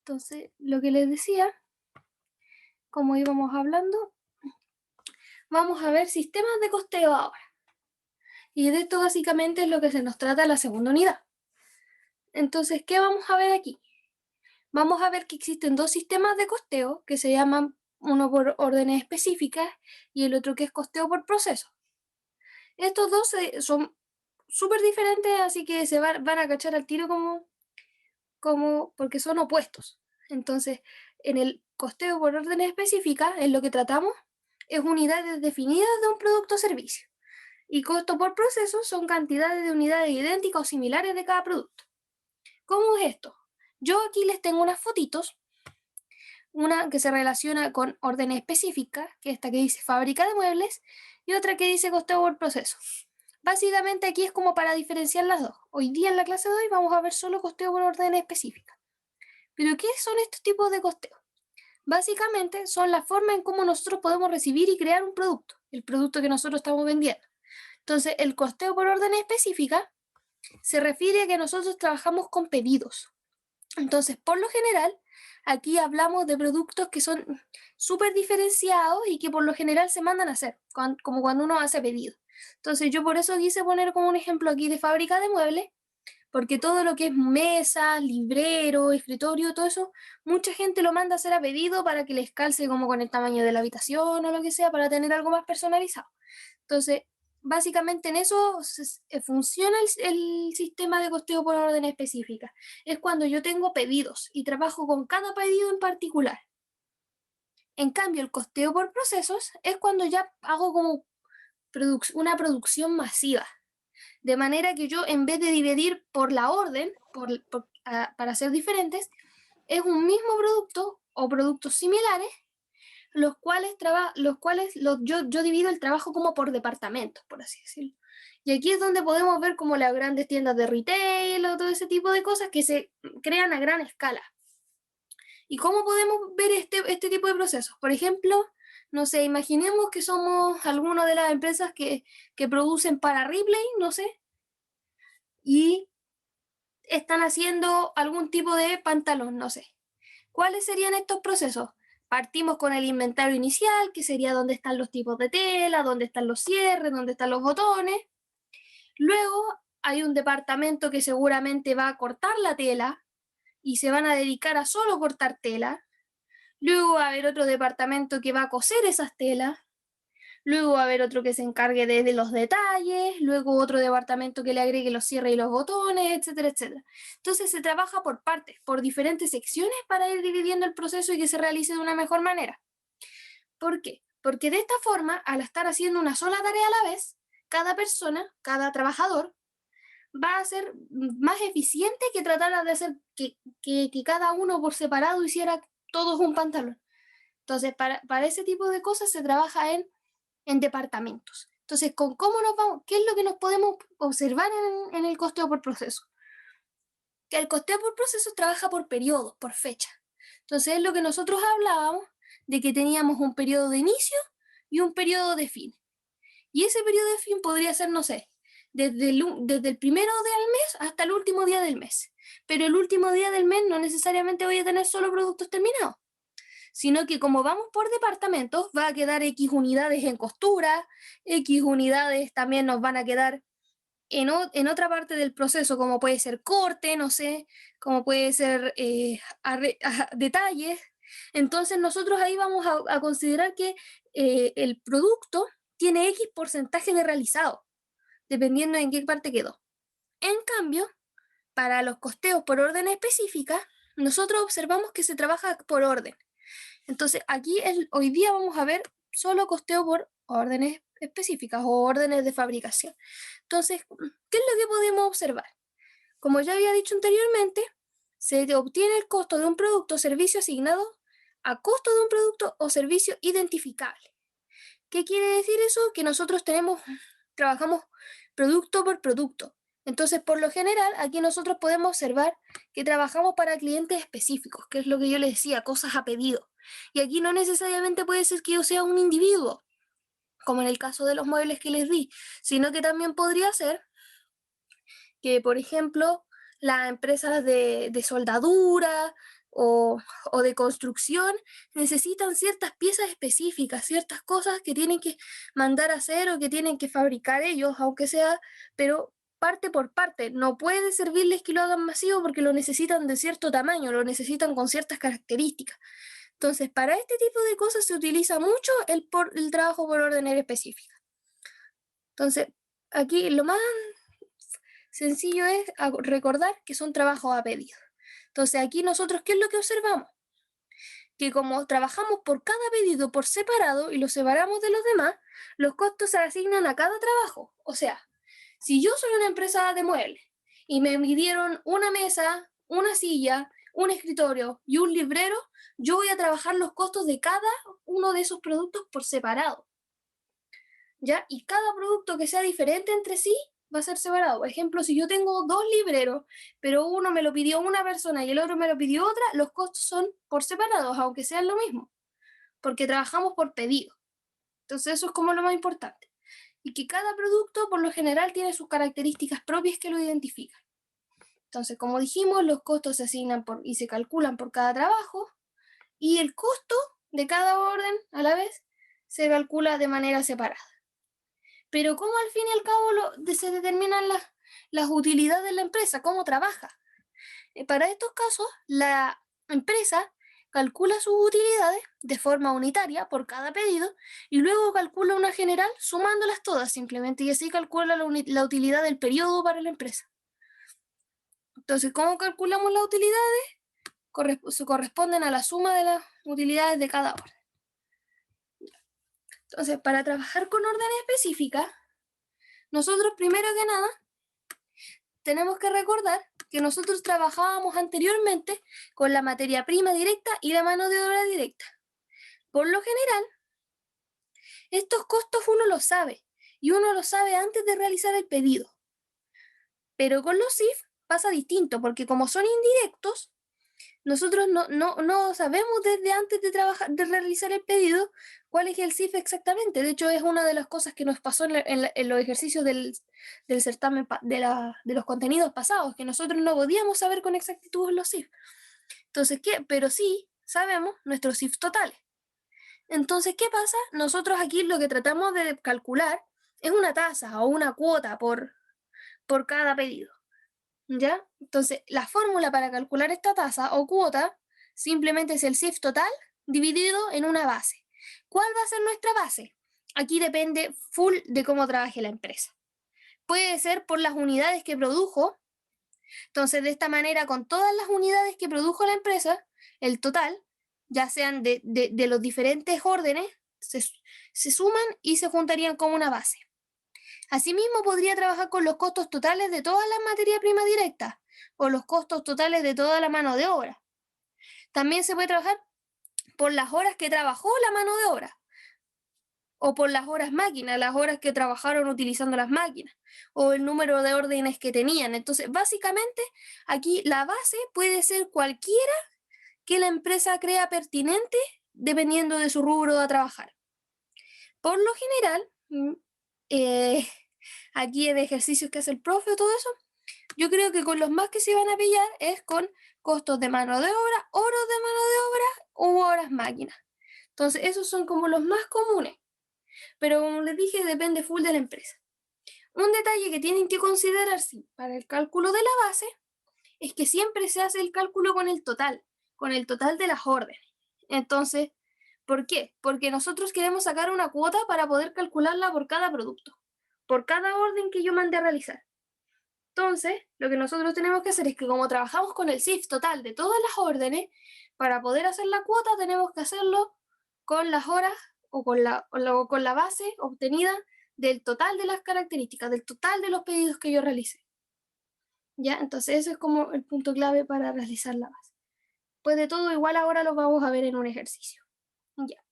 Entonces, lo que les decía, como íbamos hablando, vamos a ver sistemas de costeo ahora. Y de esto básicamente es lo que se nos trata en la segunda unidad. Entonces, ¿qué vamos a ver aquí? Vamos a ver que existen dos sistemas de costeo que se llaman uno por órdenes específicas y el otro que es costeo por proceso. Estos dos son súper diferentes, así que van a cachar al tiro porque son opuestos. Entonces, en el costeo por órdenes específicas, en lo que tratamos es unidades definidas de un producto o servicio. Y costo por proceso son cantidades de unidades idénticas o similares de cada producto. ¿Cómo es esto? Yo aquí les tengo unas fotitos, una que se relaciona con órdenes específicas, que es esta que dice fábrica de muebles, y otra que dice costeo por proceso. Básicamente aquí es como para diferenciar las dos. Hoy día en la clase de hoy vamos a ver solo costeo por órdenes específicas. ¿Pero qué son estos tipos de costeo? Básicamente son la forma en cómo nosotros podemos recibir y crear un producto, el producto que nosotros estamos vendiendo. Entonces, el costeo por orden específica se refiere a que nosotros trabajamos con pedidos. Entonces, por lo general, aquí hablamos de productos que son súper diferenciados y que por lo general se mandan a hacer, como cuando uno hace pedido. Entonces, yo por eso quise poner como un ejemplo aquí de fábrica de muebles, porque todo lo que es mesa, librero, escritorio, todo eso, mucha gente lo manda a hacer a pedido para que les calce como con el tamaño de la habitación o lo que sea, para tener algo más personalizado. Entonces, básicamente en eso funciona el sistema de costeo por orden específica. Es cuando yo tengo pedidos y trabajo con cada pedido en particular. En cambio, el costeo por procesos es cuando ya hago como una producción masiva. De manera que yo, en vez de dividir por la orden, para ser diferentes, es un mismo producto o productos similares, yo divido el trabajo como por departamentos, por así decirlo. Y aquí es donde podemos ver como las grandes tiendas de retail o todo ese tipo de cosas que se crean a gran escala. ¿Y cómo podemos ver este tipo de procesos? Por ejemplo, no sé, imaginemos que somos alguna de las empresas que producen para Ripley, no sé, y están haciendo algún tipo de pantalón, no sé. ¿Cuáles serían estos procesos? Partimos con el inventario inicial, que sería dónde están los tipos de tela, dónde están los cierres, dónde están los botones. Luego hay un departamento que seguramente va a cortar la tela y se van a dedicar a solo cortar tela. Luego va a haber otro departamento que va a coser esas telas. Luego va a haber otro que se encargue de los detalles, luego otro departamento que le agregue los cierres y los botones, etcétera, etcétera. Entonces se trabaja por partes, por diferentes secciones para ir dividiendo el proceso y que se realice de una mejor manera. ¿Por qué? Porque de esta forma, al estar haciendo una sola tarea a la vez, cada persona, cada trabajador, va a ser más eficiente que tratar de hacer que cada uno por separado hiciera todos un pantalón. Entonces, para ese tipo de cosas se trabaja en departamentos. Entonces, ¿con cómo nos vamos? ¿Qué es lo que nos podemos observar en el costeo por proceso? Que el costeo por proceso trabaja por periodos, por fecha. Entonces, es lo que nosotros hablábamos de que teníamos un periodo de inicio y un periodo de fin. Y ese periodo de fin podría ser, no sé, desde el primero del mes hasta el último día del mes. Pero el último día del mes no necesariamente voy a tener solo productos terminados, sino que como vamos por departamentos, va a quedar X unidades en costura, X unidades también nos van a quedar en otra parte del proceso, como puede ser corte, no sé, como puede ser detalles. Entonces nosotros ahí vamos a considerar que el producto tiene X porcentaje de realizado, dependiendo en qué parte quedó. En cambio, para los costeos por orden específica, nosotros observamos que se trabaja por orden. Entonces, hoy día vamos a ver solo costeo por órdenes específicas o órdenes de fabricación. Entonces, ¿qué es lo que podemos observar? Como ya había dicho anteriormente, se obtiene el costo de un producto o servicio asignado a costo de un producto o servicio identificable. ¿Qué quiere decir eso? Que nosotros trabajamos producto por producto. Entonces, por lo general, aquí nosotros podemos observar que trabajamos para clientes específicos, que es lo que yo les decía, cosas a pedido. Y aquí no necesariamente puede ser que yo sea un individuo, como en el caso de los muebles que les di, sino que también podría ser que, por ejemplo, las empresas de soldadura o de construcción, necesitan ciertas piezas específicas, ciertas cosas que tienen que mandar a hacer o que tienen que fabricar ellos, aunque sea, pero parte por parte. No puede servirles que lo hagan masivo porque lo necesitan de cierto tamaño, lo necesitan con ciertas características. Entonces, para este tipo de cosas se utiliza mucho el trabajo por órdenes específicas. Entonces, aquí lo más sencillo es recordar que son trabajos a pedido. Entonces, aquí nosotros, ¿qué es lo que observamos? Que como trabajamos por cada pedido por separado y lo separamos de los demás, los costos se asignan a cada trabajo. O sea, si yo soy una empresa de muebles y me midieron una mesa, una silla, un escritorio y un librero, yo voy a trabajar los costos de cada uno de esos productos por separado, ¿ya? Y cada producto que sea diferente entre sí va a ser separado. Por ejemplo, si yo tengo dos libreros, pero uno me lo pidió una persona y el otro me lo pidió otra, los costos son por separados, aunque sean lo mismo, porque trabajamos por pedido. Entonces eso es como lo más importante. Y que cada producto por lo general tiene sus características propias que lo identifican. Entonces, como dijimos, los costos se asignan y se calculan por cada trabajo y el costo de cada orden a la vez se calcula de manera separada. Pero ¿cómo al fin y al cabo se determinan las utilidades de la empresa? ¿Cómo trabaja? Para estos casos, la empresa calcula sus utilidades de forma unitaria por cada pedido y luego calcula una general sumándolas todas simplemente y así calcula la utilidad del periodo para la empresa. Entonces, ¿cómo calculamos las utilidades? Se corresponden a la suma de las utilidades de cada orden. Entonces, para trabajar con órdenes específicas, nosotros primero que nada tenemos que recordar que nosotros trabajábamos anteriormente con la materia prima directa y la mano de obra directa. Por lo general, estos costos uno los sabe y uno los sabe antes de realizar el pedido. Pero con los CIF pasa distinto porque como son indirectos, nosotros no sabemos desde antes de realizar el pedido cuál es el CIF exactamente. De hecho, es una de las cosas que nos pasó en los ejercicios del certamen de los contenidos pasados, que nosotros no podíamos saber con exactitud los CIF. Entonces, ¿qué? Pero sí sabemos nuestros CIF totales. Entonces, ¿qué pasa? Nosotros aquí lo que tratamos de calcular es una tasa o una cuota por cada pedido. ¿Ya? Entonces, la fórmula para calcular esta tasa o cuota simplemente es el CIF total dividido en una base. ¿Cuál va a ser nuestra base? Aquí depende full de cómo trabaje la empresa. Puede ser por las unidades que produjo. Entonces, de esta manera, con todas las unidades que produjo la empresa, el total, ya sean de los diferentes órdenes, se suman y se juntarían como una base. Asimismo, podría trabajar con los costos totales de todas las materias primas directas o los costos totales de toda la mano de obra. También se puede trabajar por las horas que trabajó la mano de obra o por las horas máquinas, las horas que trabajaron utilizando las máquinas o el número de órdenes que tenían. Entonces, básicamente, aquí la base puede ser cualquiera que la empresa crea pertinente dependiendo de su rubro a trabajar. Por lo general, aquí en ejercicios que hace el profe o todo eso, yo creo que con los más que se van a pillar es con costos de mano de obra, horas de mano de obra u horas máquinas. Entonces, esos son como los más comunes. Pero como les dije, depende full de la empresa. Un detalle que tienen que considerar para el cálculo de la base es que siempre se hace el cálculo con el total de las órdenes. Entonces, ¿por qué? Porque nosotros queremos sacar una cuota para poder calcularla por cada producto, por cada orden que yo mande a realizar. Entonces, lo que nosotros tenemos que hacer es que como trabajamos con el CIF total de todas las órdenes, para poder hacer la cuota tenemos que hacerlo con las horas o con la base obtenida del total de las características, del total de los pedidos que yo realicé. ¿Ya? Entonces, eso es como el punto clave para realizar la base. Pues de todo, igual ahora lo vamos a ver en un ejercicio. Ya.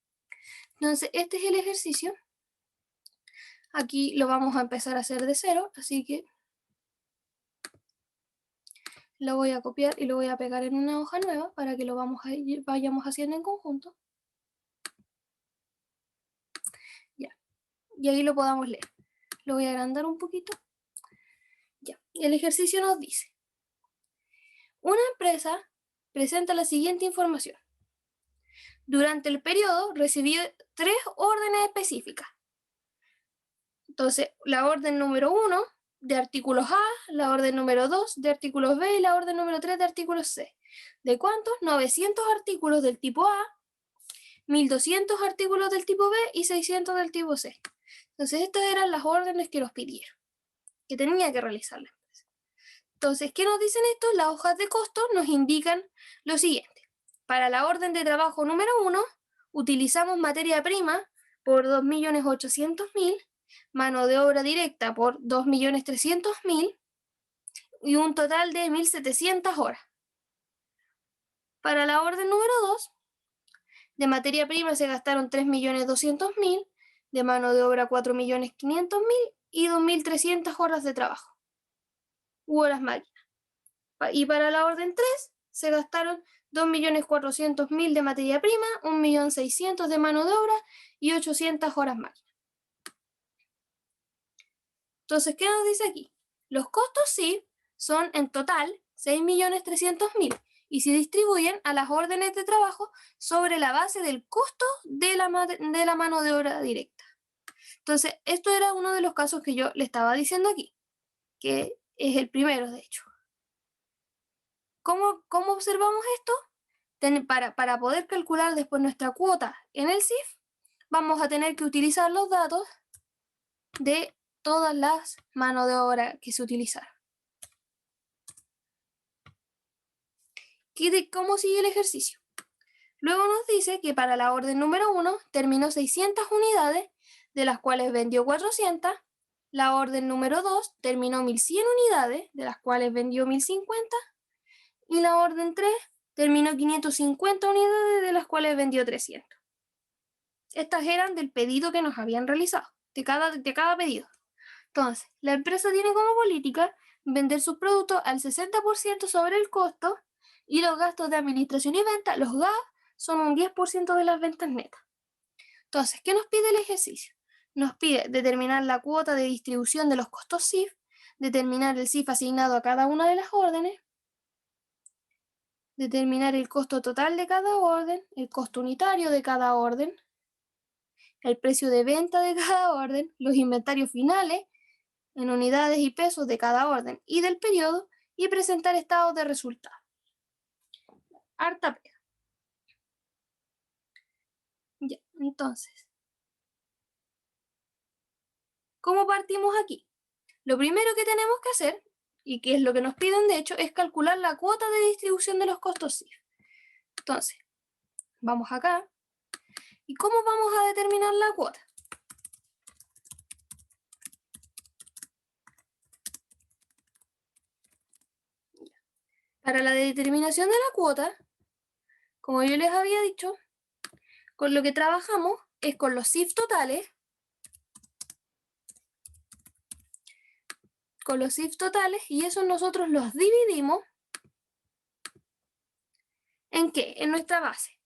Entonces, este es el ejercicio. Aquí lo vamos a empezar a hacer de cero, así que lo voy a copiar y lo voy a pegar en una hoja nueva para que lo vayamos haciendo en conjunto. Ya. Y ahí lo podamos leer. Lo voy a agrandar un poquito. Ya. El ejercicio nos dice: una empresa presenta la siguiente información. Durante el periodo recibí 3 órdenes específicas. Entonces, la orden número 1 de artículos A, la orden número 2 de artículos B y la orden número 3 de artículos C. ¿De cuántos? 900 artículos del tipo A, 1200 artículos del tipo B y 600 del tipo C. Entonces, estas eran las órdenes que nos pidieron, que tenía que realizar la empresa. Entonces, ¿qué nos dicen esto? Las hojas de costo nos indican lo siguiente. Para la orden de trabajo número 1, utilizamos materia prima por 2.800.000, mano de obra directa por 2.300.000 y un total de 1.700 horas. Para la orden número 2, de materia prima se gastaron 3.200.000, de mano de obra 4.500.000 y 2.300 horas de trabajo u horas máquinas. Y para la orden 3 se gastaron 2.400.000 de materia prima, 1.600.000 de mano de obra y 800 horas máquinas. Entonces, ¿qué nos dice aquí? Los costos sí son en total 6.300.000 y se distribuyen a las órdenes de trabajo sobre la base del costo de la mano de obra directa. Entonces, esto era uno de los casos que yo le estaba diciendo aquí, que es el primero, de hecho. ¿Cómo observamos esto? Para poder calcular después nuestra cuota en el CIF, vamos a tener que utilizar los datos de todas las manos de obra que se utilizaron. ¿Cómo sigue el ejercicio? Luego nos dice que para la orden número 1 terminó 600 unidades, de las cuales vendió 400. La orden número 2 terminó 1.100 unidades, de las cuales vendió 1.050. Y la orden 3 terminó 550 unidades, de las cuales vendió 300. Estas eran del pedido que nos habían realizado, de cada pedido. Entonces, la empresa tiene como política vender sus productos al 60% sobre el costo y los gastos de administración y venta, los GA, son un 10% de las ventas netas. Entonces, ¿qué nos pide el ejercicio? Nos pide determinar la cuota de distribución de los costos CIF, determinar el CIF asignado a cada una de las órdenes, determinar el costo total de cada orden, el costo unitario de cada orden, el precio de venta de cada orden, los inventarios finales en unidades y pesos de cada orden y del periodo, y presentar estados de resultados. Harta pega. Ya, entonces, ¿cómo partimos aquí? Lo primero que tenemos que hacer, y que es lo que nos piden de hecho, es calcular la cuota de distribución de los costos CIF. Entonces, vamos acá. ¿Y cómo vamos a determinar la cuota? Para la determinación de la cuota, como yo les había dicho, con lo que trabajamos es con los CIF totales, y eso nosotros los dividimos ¿en qué? En nuestra base.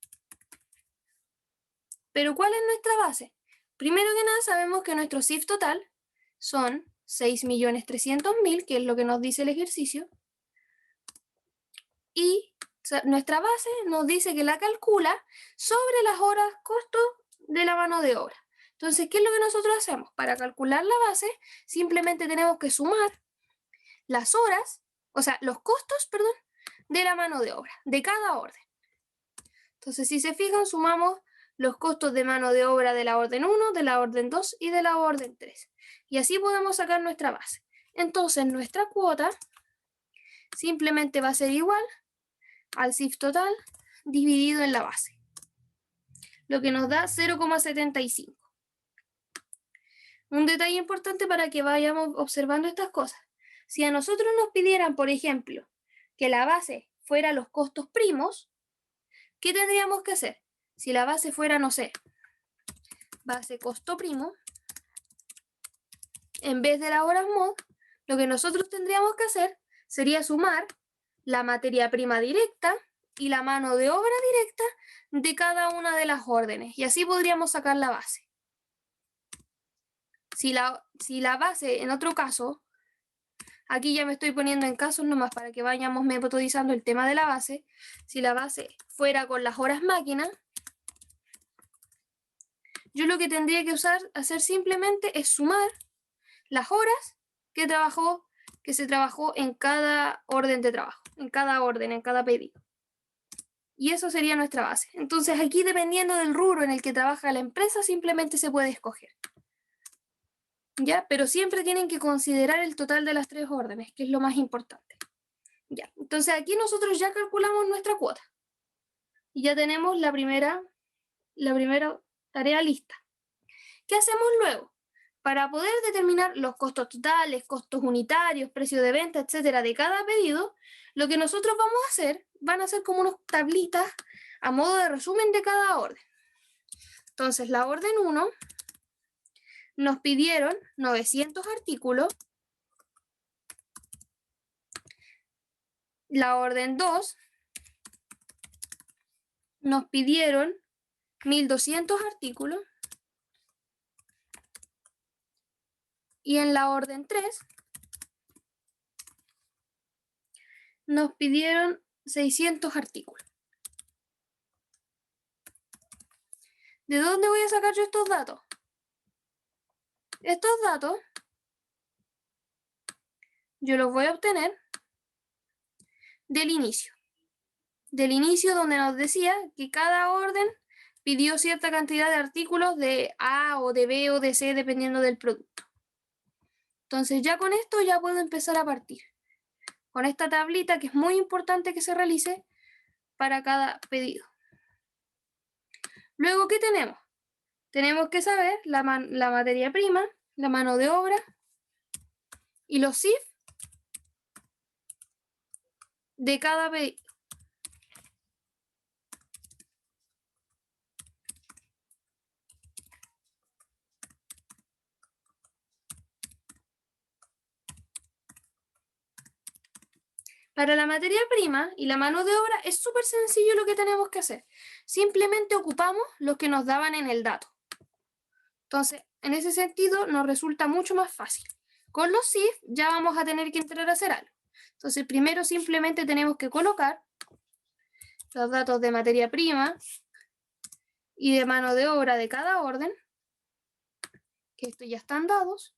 ¿Pero cuál es nuestra base? Primero que nada sabemos que nuestro CIF total son 6.300.000, que es lo que nos dice el ejercicio, y nuestra base nos dice que la calcula sobre las horas costo de la mano de obra. Entonces, ¿qué es lo que nosotros hacemos? Para calcular la base, simplemente tenemos que sumar las horas, o sea, los costos, perdón, de la mano de obra, de cada orden. Entonces, si se fijan, sumamos los costos de mano de obra de la orden 1, de la orden 2 y de la orden 3. Y así podemos sacar nuestra base. Entonces, nuestra cuota simplemente va a ser igual al CIF total dividido en la base, lo que nos da 0,75. Un detalle importante para que vayamos observando estas cosas. Si a nosotros nos pidieran, por ejemplo, que la base fuera los costos primos, ¿qué tendríamos que hacer? Si la base fuera, no sé, base costo primo, en vez de las horas mod, lo que nosotros tendríamos que hacer sería sumar la materia prima directa y la mano de obra directa de cada una de las órdenes, y así podríamos sacar la base. Si la base, en otro caso, Aquí ya me estoy poniendo en casos nomás para que vayamos metodizando el tema de la base. Si la base fuera con las horas máquina, yo lo que tendría que hacer simplemente es sumar las horas que se trabajó en cada orden de trabajo, en cada pedido. Y eso sería nuestra base. Entonces aquí, dependiendo del rubro en el que trabaja la empresa, simplemente se puede escoger. ¿Ya? Pero siempre tienen que considerar el total de las 3 órdenes, que es lo más importante. ¿Ya? Entonces aquí nosotros ya calculamos nuestra cuota. Y ya tenemos la primera tarea lista. ¿Qué hacemos luego? Para poder determinar los costos totales, costos unitarios, precio de venta, etcétera, de cada pedido, lo que nosotros vamos a hacer van a ser como unas tablitas a modo de resumen de cada orden. Entonces, la orden 1 nos pidieron 900 artículos. La orden 2 nos pidieron 1200 artículos. Y en la orden 3 nos pidieron 600 artículos. ¿De dónde voy a sacar yo estos datos? Estos datos yo los voy a obtener del inicio. Del inicio, donde nos decía que cada orden pidió cierta cantidad de artículos de A o de B o de C, dependiendo del producto. Entonces ya con esto ya puedo empezar a partir. Con esta tablita, que es muy importante que se realice para cada pedido. Luego, ¿qué tenemos? Tenemos que saber la materia prima, la mano de obra y los CIF de cada pedido. Para la materia prima y la mano de obra es súper sencillo lo que tenemos que hacer. Simplemente ocupamos lo que nos daban en el dato. Entonces, en ese sentido, nos resulta mucho más fácil. Con los CIF ya vamos a tener que entrar a hacer algo. Entonces, primero simplemente tenemos que colocar los datos de materia prima y de mano de obra de cada orden, que estos ya están dados,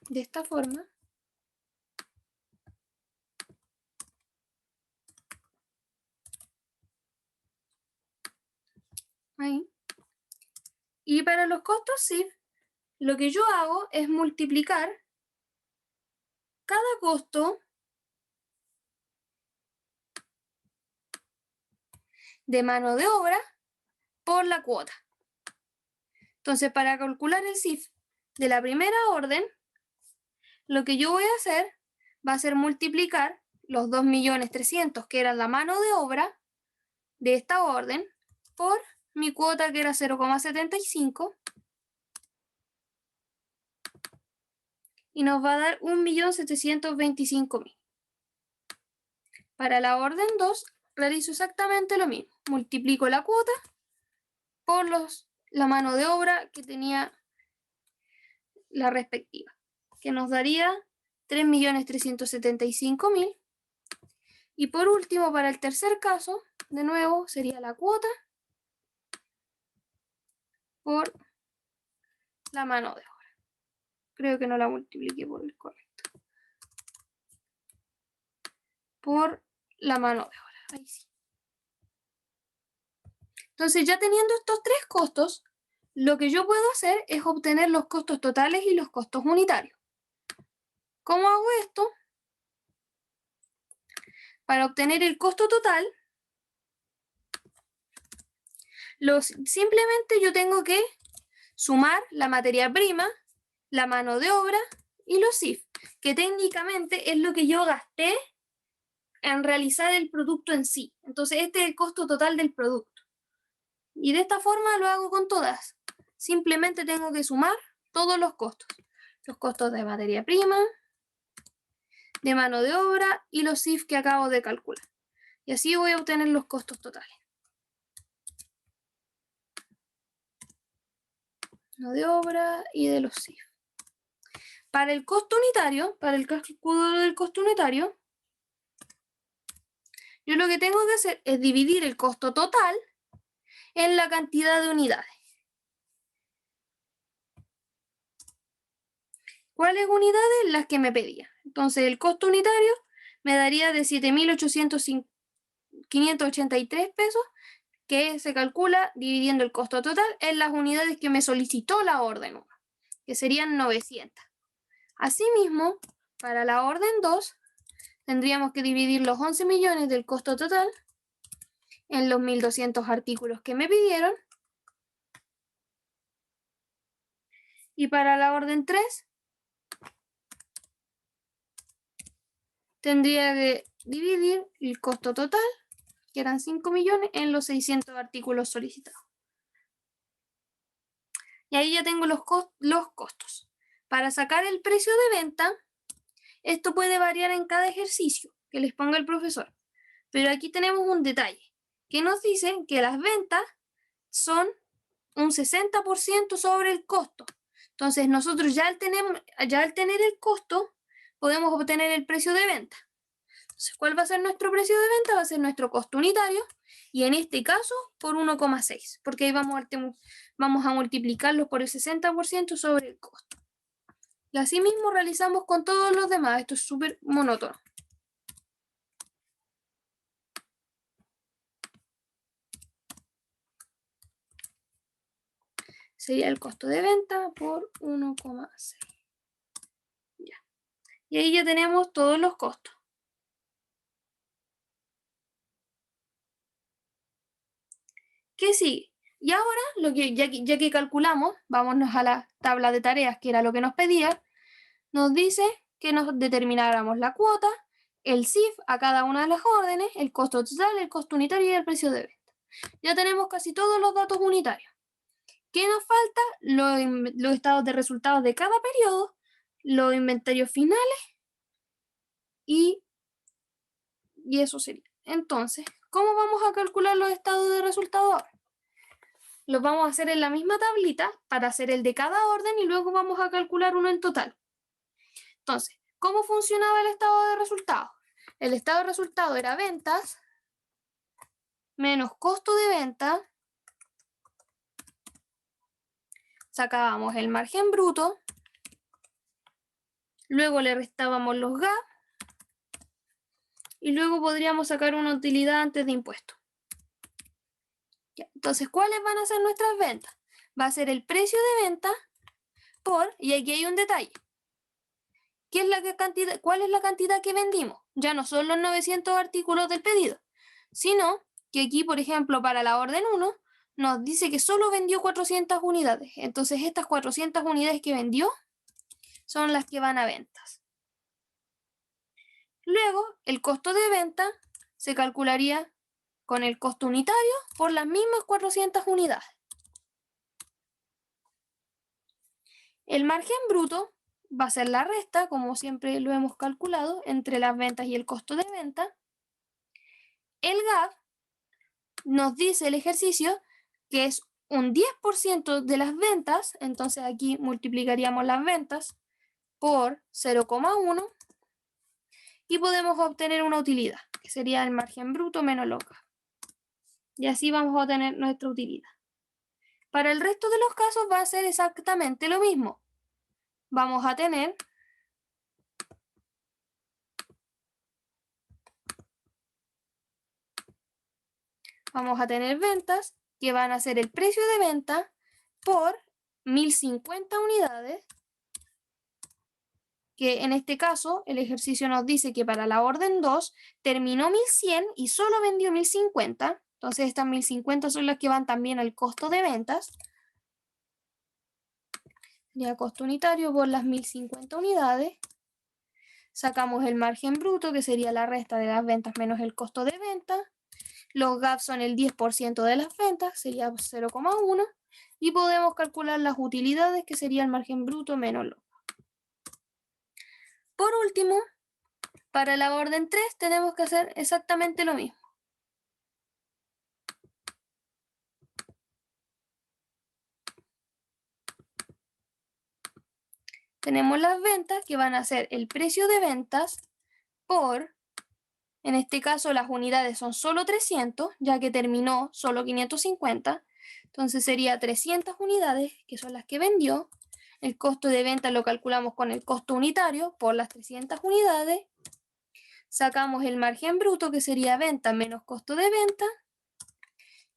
de esta forma. Ahí. Y para los costos CIF, lo que yo hago es multiplicar cada costo de mano de obra por la cuota. Entonces, para calcular el CIF de la primera orden, lo que yo voy a hacer va a ser multiplicar los 2.300.000, que era la mano de obra de esta orden, por mi cuota, que era 0,75, y nos va a dar 1.725.000. Para la orden 2 realizo exactamente lo mismo. Multiplico la cuota por la mano de obra que tenía la respectiva, que nos daría 3.375.000. Y por último, para el tercer caso, de nuevo, sería la cuota por la mano de obra. Creo que no la multipliqué por el correcto. Por la mano de obra. Ahí sí. Entonces, ya teniendo estos 3 costos, lo que yo puedo hacer es obtener los costos totales y los costos unitarios. ¿Cómo hago esto? Para obtener el costo total, simplemente yo tengo que sumar la materia prima, la mano de obra y los CIF, que técnicamente es lo que yo gasté en realizar el producto en sí. Entonces, este es el costo total del producto. Y de esta forma lo hago con todas. Simplemente tengo que sumar todos los costos. Los costos de materia prima, de mano de obra y los CIF que acabo de calcular. Y así voy a obtener los costos totales. Mano de obra y de los CIF. Para el costo unitario, para el cálculo del costo unitario, yo lo que tengo que hacer es dividir el costo total en la cantidad de unidades. ¿Cuáles unidades? Las que me pedía. Entonces el costo unitario me daría de 7.583 pesos, que se calcula dividiendo el costo total en las unidades que me solicitó la orden 1, que serían 900. Asimismo, para la orden 2, tendríamos que dividir los 11 millones del costo total en los 1.200 artículos que me pidieron. Y para la orden 3, tendría que dividir el costo total, que eran 5 millones, en los 600 artículos solicitados. Y ahí ya tengo los costos. Para sacar el precio de venta, esto puede variar en cada ejercicio que les ponga el profesor. Pero aquí tenemos un detalle, que nos dice que las ventas son un 60% sobre el costo. Entonces nosotros ya al tener el costo, podemos obtener el precio de venta. Entonces, ¿cuál va a ser nuestro precio de venta? Va a ser nuestro costo unitario, y en este caso por 1,6, porque ahí vamos a multiplicarlo por el 60% sobre el costo. Y así mismo realizamos con todos los demás. Esto es súper monótono. Sería el costo de venta por 1,6. Ya. Y ahí ya tenemos todos los costos. ¿Qué sigue? Y ahora, ya que calculamos, vámonos a la tabla de tareas, que era lo que nos pedía. Nos dice que nos determináramos la cuota, el CIF a cada una de las órdenes, el costo total, el costo unitario y el precio de venta. Ya tenemos casi todos los datos unitarios. ¿Qué nos falta? Los estados de resultados de cada periodo, los inventarios finales y eso sería. Entonces, ¿cómo vamos a calcular los estados de resultados ahora? Los vamos a hacer en la misma tablita para hacer el de cada orden y luego vamos a calcular uno en total. Entonces, ¿cómo funcionaba el estado de resultados? El estado de resultados era ventas menos costo de venta, sacábamos el margen bruto, luego le restábamos los GAP y luego podríamos sacar una utilidad antes de impuestos. Entonces, ¿cuáles van a ser nuestras ventas? Va a ser el precio de venta por, y aquí hay un detalle, ¿cuál es la cantidad que vendimos? Ya no son los 900 artículos del pedido, sino que aquí, por ejemplo, para la orden 1, nos dice que solo vendió 400 unidades. Entonces, estas 400 unidades que vendió son las que van a ventas. Luego, el costo de venta se calcularía con el costo unitario por las mismas 400 unidades. El margen bruto va a ser la resta, como siempre lo hemos calculado, entre las ventas y el costo de venta. El GAP nos dice el ejercicio que es un 10% de las ventas, entonces aquí multiplicaríamos las ventas por 0,1 y podemos obtener una utilidad, que sería el margen bruto menos los GAP. Y así vamos a obtener nuestra utilidad. Para el resto de los casos va a ser exactamente lo mismo. Vamos a tener ventas que van a ser el precio de venta por 1.050 unidades, que en este caso el ejercicio nos dice que para la orden 2 terminó 1.100 y solo vendió 1.050. Entonces estas 1.050 son las que van también al costo de ventas. Sería costo unitario por las 1.050 unidades. Sacamos el margen bruto, que sería la resta de las ventas menos el costo de venta. Los GAP son el 10% de las ventas, sería 0,1. Y podemos calcular las utilidades, que sería el margen bruto menos los GAP. Por último, para la orden 3 tenemos que hacer exactamente lo mismo. tenemos las ventas, que van a ser el precio de ventas por, en este caso las unidades son solo 300, ya que terminó solo 550, entonces sería 300 unidades, que son las que vendió. El costo de venta lo calculamos con el costo unitario por las 300 unidades. Sacamos el margen bruto, que sería venta menos costo de venta.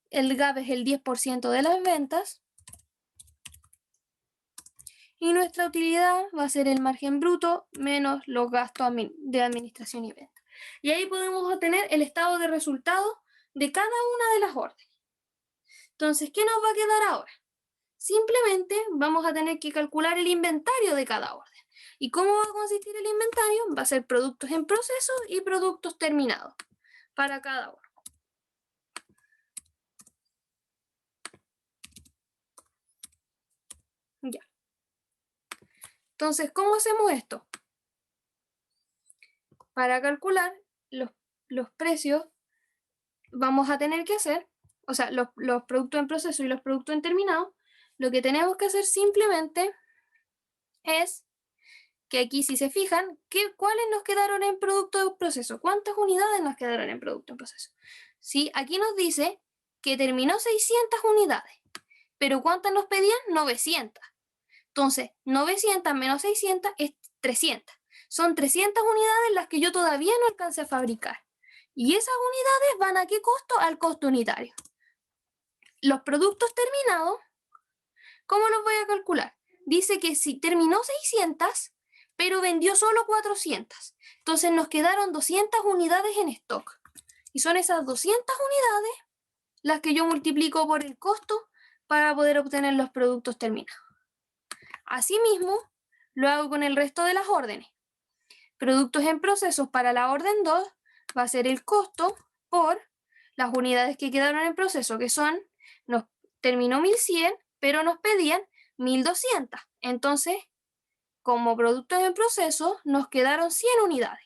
El gap es el 10% de las ventas. Y nuestra utilidad va a ser el margen bruto menos los gastos de administración y venta. Y ahí podemos obtener el estado de resultados de cada una de las órdenes. Entonces, ¿qué nos va a quedar ahora? Simplemente vamos a tener que calcular el inventario de cada orden. ¿Y cómo va a consistir el inventario? Va a ser productos en proceso y productos terminados para cada orden. Ya. Entonces, ¿cómo hacemos esto? Para calcular los precios vamos a tener que hacer, o sea, los productos en proceso y los productos en terminado, lo que tenemos que hacer simplemente es que aquí, si se fijan, ¿cuáles nos quedaron en producto en proceso? ¿Cuántas unidades nos quedaron en producto en proceso? ¿Sí? Aquí nos dice que terminó 600 unidades, pero ¿cuántas nos pedían? 900. Entonces, 900 menos 600 es 300. Son 300 unidades las que yo todavía no alcancé a fabricar. Y esas unidades van ¿a qué costo? Al costo unitario. Los productos terminados, ¿cómo los voy a calcular? Dice que si terminó 600, pero vendió solo 400. Entonces nos quedaron 200 unidades en stock. Y son esas 200 unidades las que yo multiplico por el costo para poder obtener los productos terminados. Asimismo, lo hago con el resto de las órdenes. Productos en procesos para la orden 2 va a ser el costo por las unidades que quedaron en proceso, que son, nos terminó 1100, pero nos pedían 1200. Entonces, como productos en proceso, nos quedaron 100 unidades.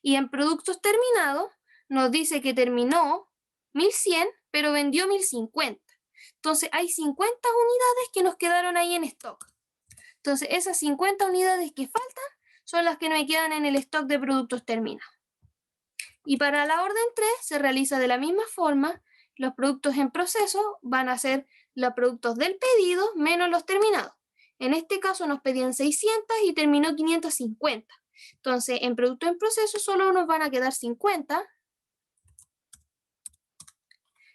Y en productos terminados, nos dice que terminó 1100, pero vendió 1050. Entonces, hay 50 unidades que nos quedaron ahí en stock. Entonces, esas 50 unidades que faltan son las que me quedan en el stock de productos terminados. Y para la orden 3 se realiza de la misma forma. Los productos en proceso van a ser los productos del pedido menos los terminados. En este caso nos pedían 600 y terminó 550. Entonces, en productos en proceso solo nos van a quedar 50.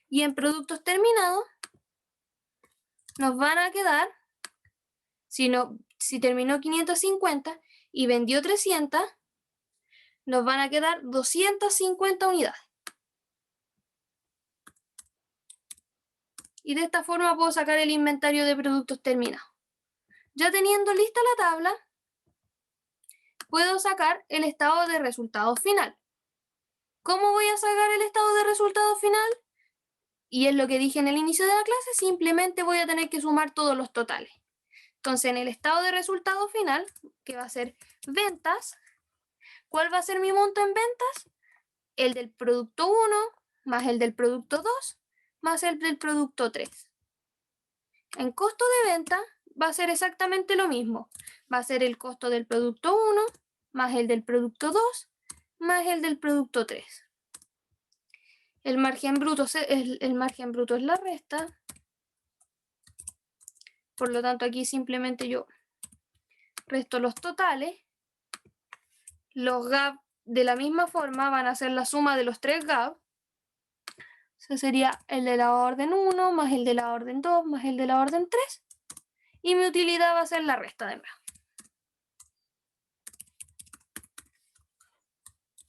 Y en productos terminados nos van a quedar, si terminó 550 y vendió 300, nos van a quedar 250 unidades. Y de esta forma puedo sacar el inventario de productos terminados. Ya teniendo lista la tabla, puedo sacar el estado de resultados final. ¿Cómo voy a sacar el estado de resultados final? Y es lo que dije en el inicio de la clase, simplemente voy a tener que sumar todos los totales. Entonces, en el estado de resultado final, que va a ser ventas, ¿cuál va a ser mi monto en ventas? El del producto 1 más el del producto 2 más el del producto 3. En costo de venta va a ser exactamente lo mismo. Va a ser el costo del producto 1 más el del producto 2 más el del producto 3. El margen bruto es la resta. Por lo tanto, aquí simplemente yo resto los totales. Los gap de la misma forma van a ser la suma de los 3 gap. Ese sería el de la orden 1 más el de la orden 2 más el de la orden 3. Y mi utilidad va a ser la resta de nuevo,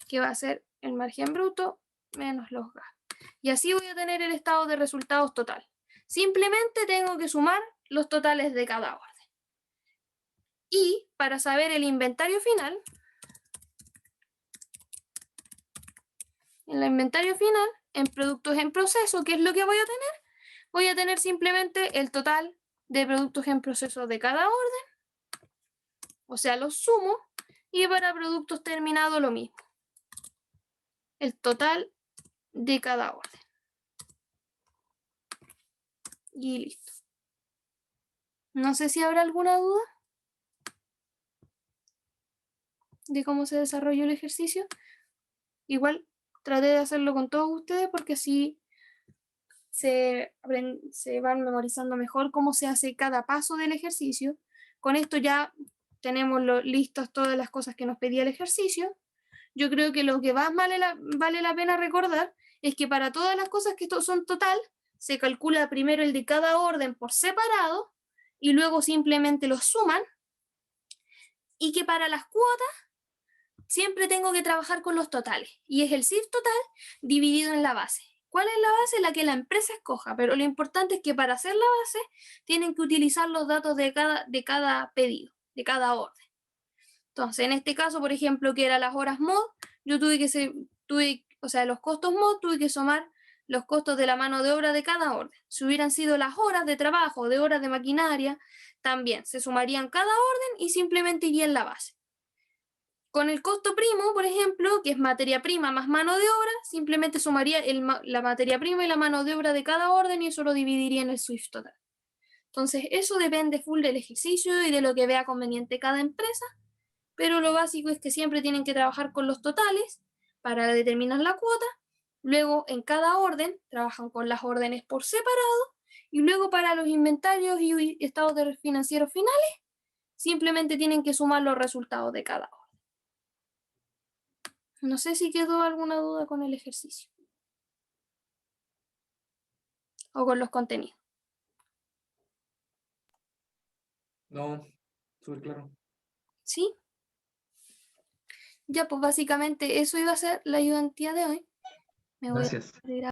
que va a ser el margen bruto menos los gap. Y así voy a tener el estado de resultados total. Simplemente tengo que sumar los totales de cada orden. Y para saber el inventario final, en el inventario final, en productos en proceso, ¿qué es lo que voy a tener? Voy a tener simplemente el total de productos en proceso de cada orden, o sea, los sumo, y para productos terminados lo mismo, el total de cada orden. Y listo. No sé si habrá alguna duda de cómo se desarrolló el ejercicio. Igual traté de hacerlo con todos ustedes porque así se van memorizando mejor cómo se hace cada paso del ejercicio. Con esto ya tenemos listas todas las cosas que nos pedía el ejercicio. Yo creo que lo que más vale la pena recordar es que para todas las cosas que son total, se calcula primero el de cada orden por separado y luego simplemente los suman, y que para las cuotas siempre tengo que trabajar con los totales y es el CIF total dividido en la base. ¿Cuál es la base? La que la empresa escoja, pero lo importante es que para hacer la base tienen que utilizar los datos de cada pedido, de cada orden. Entonces, en este caso, por ejemplo, que eran las horas mod, yo o sea, los costos mod, tuve que sumar los costos de la mano de obra de cada orden. Si hubieran sido las horas de trabajo, de horas de maquinaria, también se sumarían cada orden y simplemente iría en la base. Con el costo primo, por ejemplo, que es materia prima más mano de obra, simplemente sumaría la materia prima y la mano de obra de cada orden y eso lo dividiría en el SWIFT total. Entonces, eso depende full del ejercicio y de lo que vea conveniente cada empresa, pero lo básico es que siempre tienen que trabajar con los totales para determinar la cuota. Luego, en cada orden, trabajan con las órdenes por separado y luego para los inventarios y estados financieros finales, simplemente tienen que sumar los resultados de cada orden. No sé si quedó alguna duda con el ejercicio o con los contenidos. No, súper claro. ¿Sí? Ya, pues básicamente eso iba a ser la ayudantía de hoy. Me voy a Gracias. retirar.